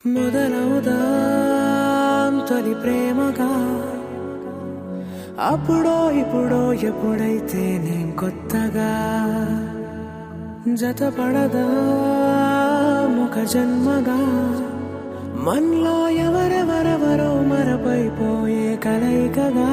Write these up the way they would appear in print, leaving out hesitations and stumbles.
మొదలవుదాం తొలి ప్రేమగా అప్పుడో ఇప్పుడో ఎప్పుడైతే నేను కొత్తగా జతపడదా ఒక జన్మగా మనలో ఎవరెవరెవరో మరపైపోయే కలయికగా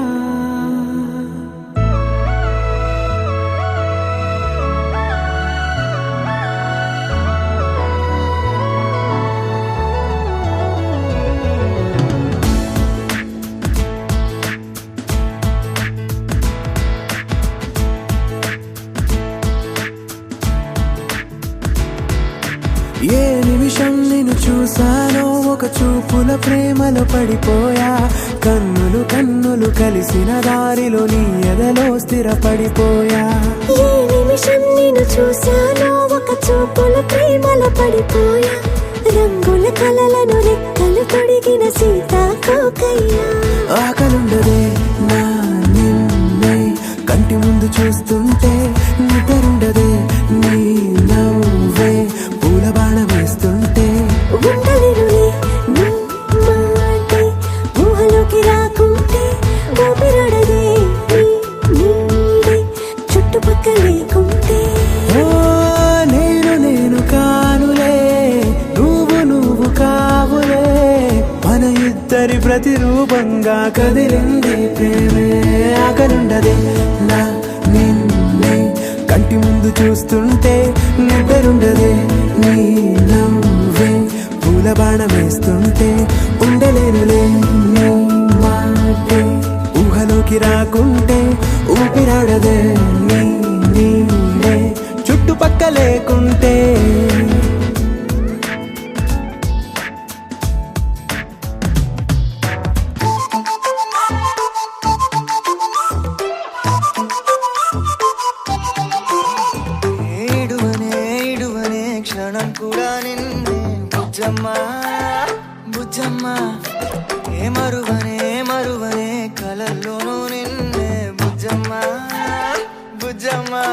ఏ నిమిషం నిన్ను చూసానో ఒక చూపుల ప్రేమలో పడిపోయా కన్నులు కన్నులు కలిసిన దారిలో నీ ఎదలో స్థిరపడిపోయా ఏ నిమిషం నిన్ను చూసానో ఒక చూపుల ప్రేమలో పడిపోయా రంగుల కలలను రెక్కలు తొడిగిన సీతాకోకయ్యా ఆకలుండదే నా నిన్నే కంటి ముందు చూస్తుంటే నిద్రుండదే నీ నవ్వే పూల బాణం వేస్తుంటే ఉండలేనులే నీ మాటే ఊహలోకి రాకుంటే ఊపిరాడదే నీ నీడే చుట్టుపక్కల లేకుంటే ఓ నేను కానులే నువ్వు కావులే మన ఇద్దరి ప్రతిరూపంగా కదిలింది ప్రేమే ఆకలుండదే నా నిన్నే కంటి ముందు చూస్తుంటే నిద్రుండదే నీ నవ్వే పూల బాణం వేస్తుంటే ఉండలేనులే నీ మాటే ఊహలోకి రాకుంటే ఊపిరాడదే నీ నీడే చుట్టుపక్క లేకుంటే ఏడువనే క్షణం కూడా నిన్నే బుజ్జమ్మా బుజ్జమ్మా ఏ మరువనే కలల్లోనూ నిన్నే బుజ్జమ్మా బుజ్జమ్మా